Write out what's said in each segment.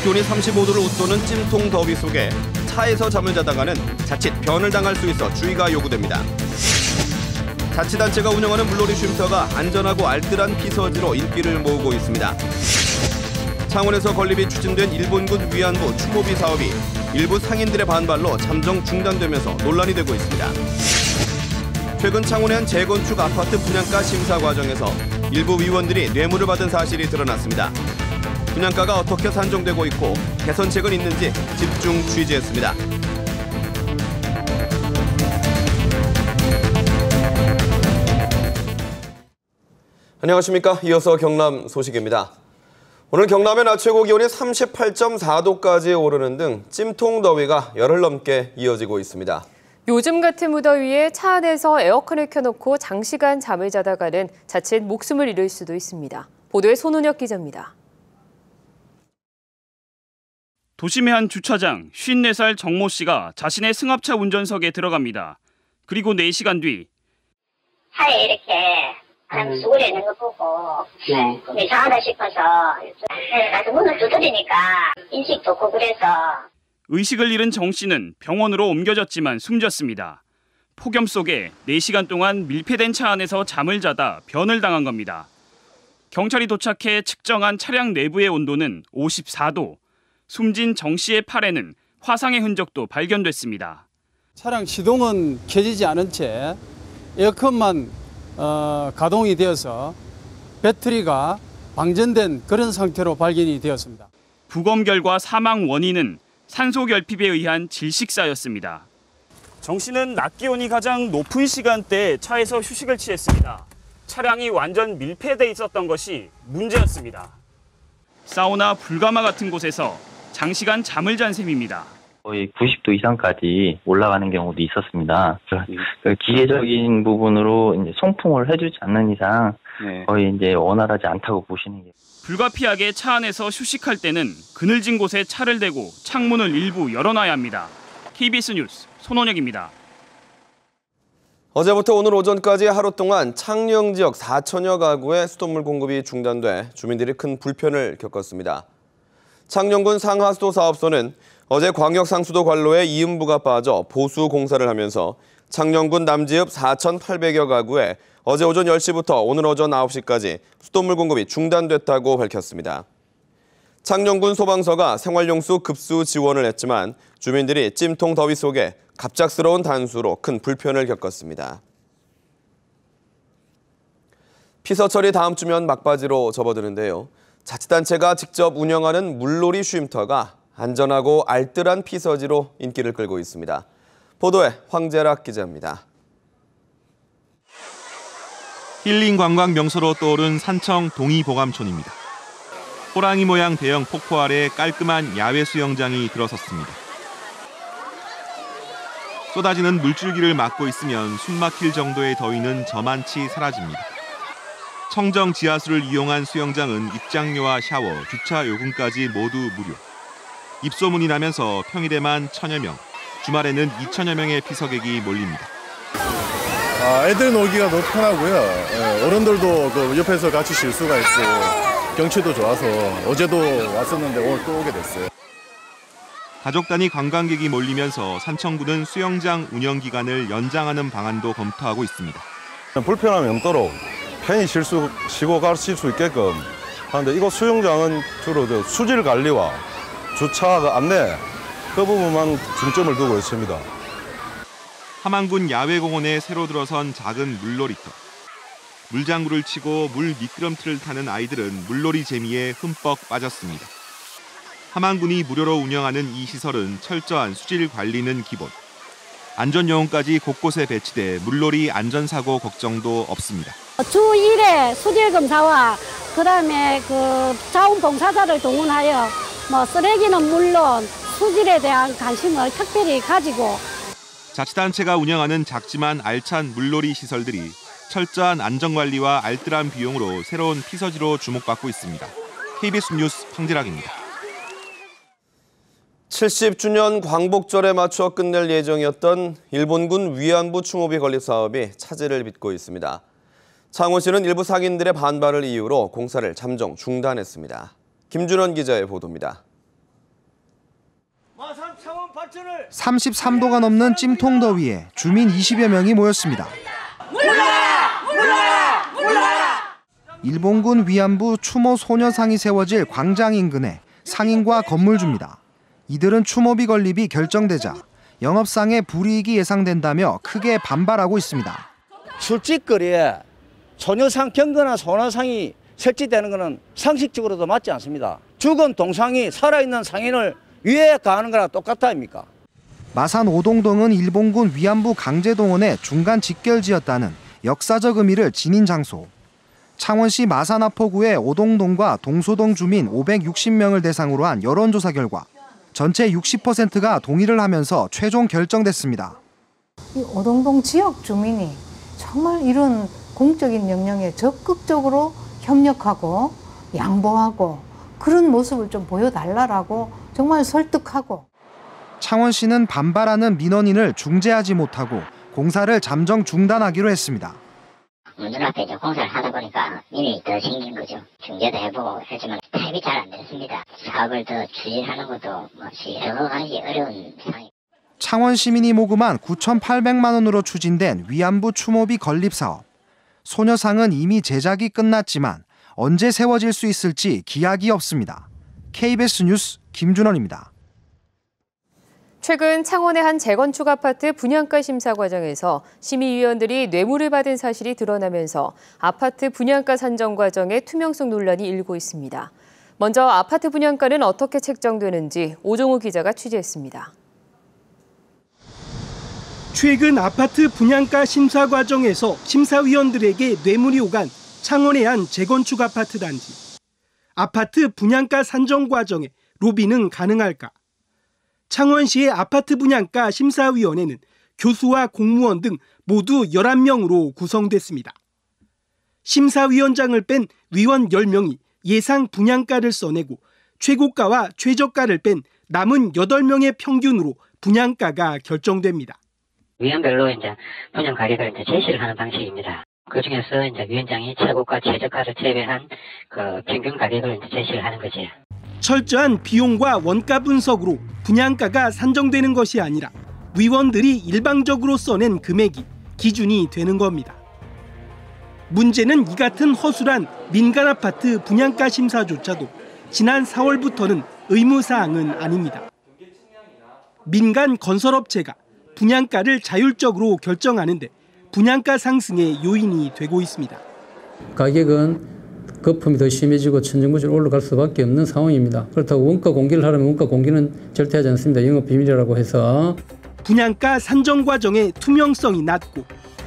기온이 35도를 웃도는 찜통 더위 속에 차에서 잠을 자다가는 자칫 변을 당할 수 있어 주의가 요구됩니다. 자치단체가 운영하는 물놀이 쉼터가 안전하고 알뜰한 피서지로 인기를 모으고 있습니다. 창원에서 건립이 추진된 일본군 위안부 추모비 사업이 일부 상인들의 반발로 잠정 중단되면서 논란이 되고 있습니다. 최근 창원의 한 재건축 아파트 분양가 심사 과정에서 일부 위원들이 뇌물을 받은 사실이 드러났습니다. 분양가가 어떻게 산정되고 있고 개선책은 있는지 집중 취재했습니다. 안녕하십니까. 이어서 경남 소식입니다. 오늘 경남의 낮 최고 기온이 38.4도까지 오르는 등 찜통 더위가 열흘 넘게 이어지고 있습니다. 요즘 같은 무더위에 차 안에서 에어컨을 켜놓고 장시간 잠을 자다가는 자칫 목숨을 잃을 수도 있습니다. 보도에 손은혁 기자입니다. 도심의 한 주차장, 54살 정모 씨가 자신의 승합차 운전석에 들어갑니다. 그리고 4시간 뒤 차에 이렇게 사람 수그려 있는 거 보고 좀 이상하다 싶어서 가서 문을 두드리니까 인식도 없고 그래서 의식을 잃은 정 씨는 병원으로 옮겨졌지만 숨졌습니다. 폭염 속에 4시간 동안 밀폐된 차 안에서 잠을 자다 변을 당한 겁니다. 경찰이 도착해 측정한 차량 내부의 온도는 54도. 숨진 정 씨의 팔에는 화상의 흔적도 발견됐습니다. 차량 시동은 켜지지 않은 채 에어컨만 가동이 되어서 배터리가 방전된 그런 상태로 발견이 되었습니다. 부검 결과 사망 원인은 산소 결핍에 의한 질식사였습니다. 정 씨는 낮 기온이 가장 높은 시간대에 차에서 휴식을 취했습니다. 차량이 완전 밀폐돼 있었던 것이 문제였습니다. 사우나 불가마 같은 곳에서 장시간 잠을 잔 셈입니다. 거의 90도 이상까지 올라가는 경우도 있었습니다. 기계적인 부분으로 이제 송풍을 해주지 않는 이상 거의 이제 원활하지 않다고 보시는 게. 불가피하게 차 안에서 휴식할 때는 그늘진 곳에 차를 대고 창문을 일부 열어놔야 합니다. KBS 뉴스 손원혁입니다. 어제부터 오늘 오전까지 하루 동안 창녕 지역 4천여 가구에 수돗물 공급이 중단돼 주민들이 큰 불편을 겪었습니다. 창녕군 상하수도 사업소는 어제 광역상수도 관로에 이음부가 빠져 보수 공사를 하면서 창녕군 남지읍 4,800여 가구에 어제 오전 10시부터 오늘 오전 9시까지 수돗물 공급이 중단됐다고 밝혔습니다. 창녕군 소방서가 생활용수 급수 지원을 했지만 주민들이 찜통 더위 속에 갑작스러운 단수로 큰 불편을 겪었습니다. 피서철이 다음 주면 막바지로 접어드는데요. 자치단체가 직접 운영하는 물놀이 쉼터가 안전하고 알뜰한 피서지로 인기를 끌고 있습니다. 보도에 황재락 기자입니다. 힐링 관광 명소로 떠오른 산청 동이보감촌입니다. 호랑이 모양 대형 폭포 아래 깔끔한 야외 수영장이 들어섰습니다. 쏟아지는 물줄기를 막고 있으면 숨막힐 정도의 더위는 저만치 사라집니다. 청정 지하수를 이용한 수영장은 입장료와 샤워, 주차 요금까지 모두 무료. 입소문이 나면서 평일에만 1,000여 명, 주말에는 2,000여 명의 피서객이 몰립니다. 애들 놀기가 너무 편하고요. 어른들도 그 옆에서 같이 쉴 수가 있고 경치도 좋아서 어제도 왔었는데 오늘 또 오게 됐어요. 가족 단위 관광객이 몰리면서 산청구는 수영장 운영 기간을 연장하는 방안도 검토하고 있습니다. 불편함이 없도록 편히 쉬고 가실 수 있게끔 하는데 이곳 수영장은 주로 수질 관리와 주차 안내 그 부분만 중점을 두고 있습니다. 함안군 야외공원에 새로 들어선 작은 물놀이터. 물장구를 치고 물 미끄럼틀을 타는 아이들은 물놀이 재미에 흠뻑 빠졌습니다. 함안군이 무료로 운영하는 이 시설은 철저한 수질 관리는 기본. 안전요원까지 곳곳에 배치돼 물놀이 안전사고 걱정도 없습니다. 주 1회 수질 검사와 그다음에 자원봉사자를 동원하여 쓰레기는 물론 수질에 대한 관심을 특별히 가지고 자치단체가 운영하는 작지만 알찬 물놀이 시설들이 철저한 안전관리와 알뜰한 비용으로 새로운 피서지로 주목받고 있습니다. KBS 뉴스 황재락입니다. 70주년 광복절에 맞춰 끝낼 예정이었던 일본군 위안부 추모비 건립 사업이 차질을 빚고 있습니다. 창원시는 일부 상인들의 반발을 이유로 공사를 잠정 중단했습니다. 김준원 기자의 보도입니다. 33도가 넘는 찜통 더위에 주민 20여 명이 모였습니다. 일본군 위안부 추모 소녀상이 세워질 광장 인근에 상인과 건물주입니다. 이들은 추모비 건립이 결정되자 영업상의 불이익이 예상된다며 크게 반발하고 있습니다. 술집거리에 소녀상 경건한 소녀상이 설치되는 것은 상식적으로도 맞지 않습니다. 죽은 동상이 살아있는 상인을 위해 가하는 거랑 똑같다 아닙니까? 마산 오동동은 일본군 위안부 강제동원의 중간 직결지였다는 역사적 의미를 지닌 장소. 창원시 마산 아포구의 오동동과 동소동 주민 560명을 대상으로 한 여론조사 결과 전체 60%가 동의를 하면서 최종 결정됐습니다. 이 오동동 지역 주민이 정말 이런 공적인 명령에 적극적으로 협력하고 양보하고 그런 모습을 좀 보여달라고 정말 설득하고. 창원시는 반발하는 민원인을 중재하지 못하고 공사를 잠정 중단하기로 했습니다. 눈앞에 이제 공사를 하다 보니까 이미 더 생긴 거죠. 중재도 해보고 했지만 타입이 잘 안 됐습니다. 사업을 더 추진하는 것도 여러 가지 어려운 상황입니다. 창원 시민이 모금한 9,800만 원으로 추진된 위안부 추모비 건립 사업. 소녀상은 이미 제작이 끝났지만 언제 세워질 수 있을지 기약이 없습니다. KBS 뉴스 김준원입니다. 최근 창원의 한 재건축 아파트 분양가 심사 과정에서 심의위원들이 뇌물을 받은 사실이 드러나면서 아파트 분양가 산정 과정에 투명성 논란이 일고 있습니다. 먼저 아파트 분양가는 어떻게 책정되는지 오종우 기자가 취재했습니다. 최근 아파트 분양가 심사 과정에서 심사위원들에게 뇌물이 오간 창원의 한 재건축 아파트 단지. 아파트 분양가 산정 과정에 로비는 가능할까? 창원시의 아파트 분양가 심사위원회는 교수와 공무원 등 모두 11명으로 구성됐습니다. 심사위원장을 뺀 위원 10명이 예상 분양가를 써내고 최고가와 최저가를 뺀 남은 8명의 평균으로 분양가가 결정됩니다. 위원별로 이제 분양 가격을 이제 제시를 하는 방식입니다. 그 중에서 이제 위원장이 최고가, 최저가를 제외한 그 평균 가격을 이제 제시를 하는 거지. 철저한 비용과 원가 분석으로 분양가가 산정되는 것이 아니라 위원들이 일방적으로 써낸 금액이 기준이 되는 겁니다. 문제는 이 같은 허술한 민간 아파트 분양가 심사조차도 지난 4월부터는 의무사항은 아닙니다. 민간 건설업체가 분양가를 자율적으로 결정하는데 분양가 상승의 요인이 되고 있습니다. 가격은 거품이 더 심해지고 천정부지로 올라갈 수밖에 없는 상황입니다. 그렇다고 원가 공개를 하려면 원가 공개는 절대 하지 않습니다. 영업 비밀이라고 해서. 분양가 산정 과정의 투명성이 낮고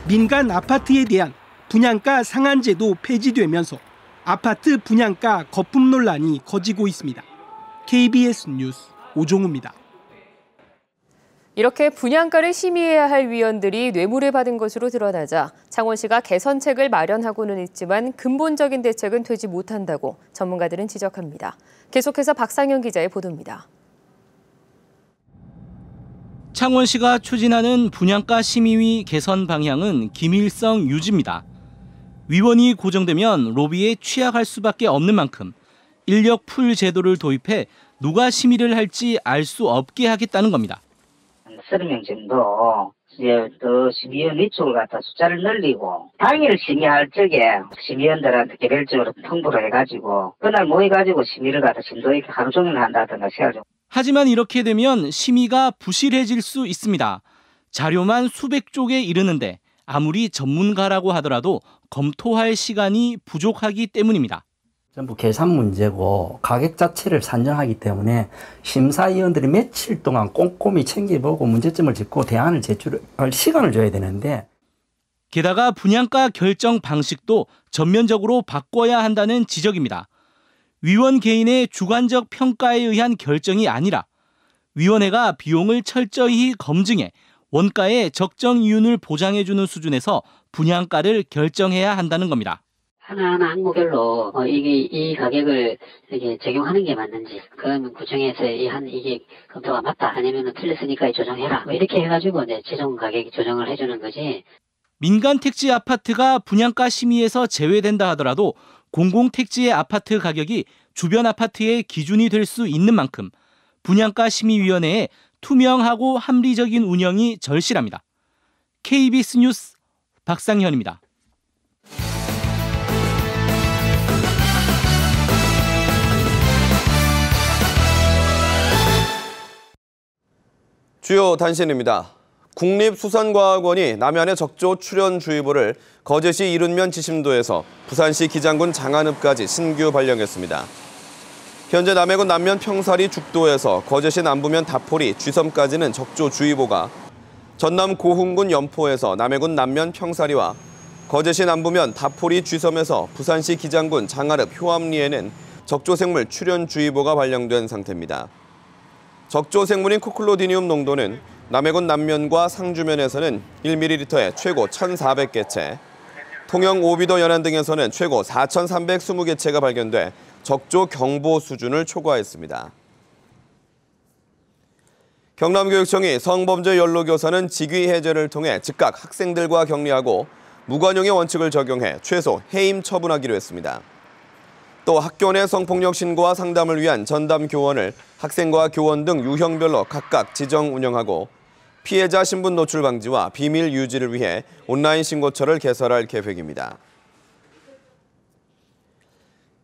민간 아파트에 대한 분양가 상한제도 폐지되면서 아파트 분양가 거품 논란이 커지고 있습니다. KBS 뉴스 오종우입니다. 이렇게 분양가를 심의해야 할 위원들이 뇌물을 받은 것으로 드러나자 창원시가 개선책을 마련하고는 있지만 근본적인 대책은 되지 못한다고 전문가들은 지적합니다. 계속해서 박상현 기자의 보도입니다. 창원시가 추진하는 분양가 심의위 개선 방향은 기밀성 유지입니다. 위원이 고정되면 로비에 취약할 수밖에 없는 만큼 인력 풀 제도를 도입해 누가 심의를 할지 알 수 없게 하겠다는 겁니다. 30명 정도 이제 더 심의위원 위촉을 갖다 숫자를 늘리고 당일 심의할 적에 심의위원들한테 개별적으로 통보를 해가지고 그날 모여가지고 심의를 갖다 심도 있게 하루 종일 한다든가 해야죠. 하지만 이렇게 되면 심의가 부실해질 수 있습니다. 자료만 수백 쪽에 이르는데 아무리 전문가라고 하더라도 검토할 시간이 부족하기 때문입니다. 전부 계산 문제고 가격 자체를 산정하기 때문에 심사위원들이 며칠 동안 꼼꼼히 챙겨보고 문제점을 짚고 대안을 제출할 시간을 줘야 되는데 게다가 분양가 결정 방식도 전면적으로 바꿔야 한다는 지적입니다. 위원 개인의 주관적 평가에 의한 결정이 아니라 위원회가 비용을 철저히 검증해 원가의 적정 이윤을 보장해주는 수준에서 분양가를 결정해야 한다는 겁니다. 하나하나 항목별로 이 가격을 이게 적용하는 게 맞는지, 그러면 구청에서 이게 검토가 맞다 아니면 틀렸으니까 조정해라 이렇게 해가지고 이제 최종 가격 조정을 해주는 거지. 민간 택지 아파트가 분양가 심의에서 제외된다 하더라도 공공택지의 아파트 가격이 주변 아파트의 기준이 될 수 있는 만큼 분양가 심의위원회에 투명하고 합리적인 운영이 절실합니다. KBS 뉴스 박상현입니다. 주요 단신입니다. 국립수산과학원이 남해안의 적조 출현주의보를 거제시 이른면 지심도에서 부산시 기장군 장안읍까지 신규 발령했습니다. 현재 남해군 남면 평사리 죽도에서 거제시 남부면 다포리, 쥐섬까지는 적조주의보가, 전남 고흥군 연포에서 남해군 남면 평사리와 거제시 남부면 다포리, 쥐섬에서 부산시 기장군 장안읍, 효암리에는 적조생물 출현주의보가 발령된 상태입니다. 적조생물인 코클로디니움 농도는 남해군 남면과 상주면에서는 1ml에 최고 1,400개체, 통영 오비도 연안 등에서는 최고 4,320개체가 발견돼 적조 경보 수준을 초과했습니다. 경남교육청이 성범죄 연로교사는 직위 해제를 통해 즉각 학생들과 격리하고 무관용의 원칙을 적용해 최소 해임 처분하기로 했습니다. 또 학교 내 성폭력 신고와 상담을 위한 전담 교원을 학생과 교원 등 유형별로 각각 지정 운영하고 피해자 신분 노출 방지와 비밀 유지를 위해 온라인 신고처를 개설할 계획입니다.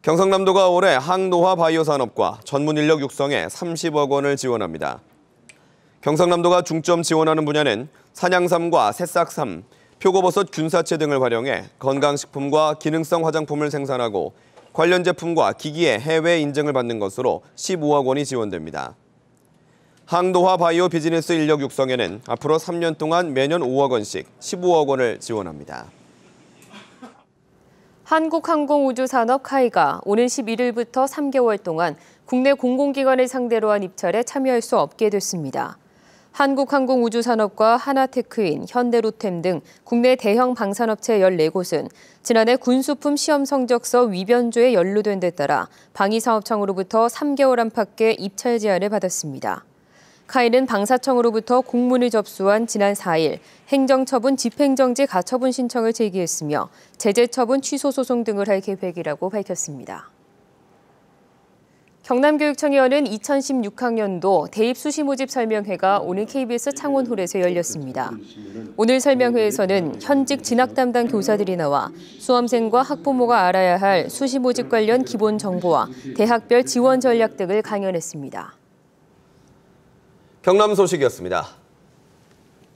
경상남도가 올해 항노화 바이오 산업과 전문 인력 육성에 30억 원을 지원합니다. 경상남도가 중점 지원하는 분야는 산양삼과 새싹삼, 표고버섯 균사체 등을 활용해 건강식품과 기능성 화장품을 생산하고 관련 제품과 기기의 해외 인증을 받는 것으로 15억 원이 지원됩니다. 항노화 바이오 비즈니스 인력 육성에는 앞으로 3년 동안 매년 5억 원씩 15억 원을 지원합니다. 한국항공우주산업 카이가 오는 11일부터 3개월 동안 국내 공공기관을 상대로 한 입찰에 참여할 수 없게 됐습니다. 한국항공우주산업과 하나테크인, 현대로템 등 국내 대형 방산업체 14곳은 지난해 군수품 시험 성적서 위변조에 연루된 데 따라 방위사업청으로부터 3개월 안팎의 입찰 제한을 받았습니다. 카이는 방사청으로부터 공문을 접수한 지난 4일 행정처분, 집행정지 가처분 신청을 제기했으며 제재처분 취소 소송 등을 할 계획이라고 밝혔습니다. 경남교육청이 여는 2016학년도 대입 수시 모집 설명회가 오늘 KBS 창원홀에서 열렸습니다. 오늘 설명회에서는 현직 진학 담당 교사들이 나와 수험생과 학부모가 알아야 할 수시 모집 관련 기본 정보와 대학별 지원 전략 등을 강연했습니다. 경남 소식이었습니다.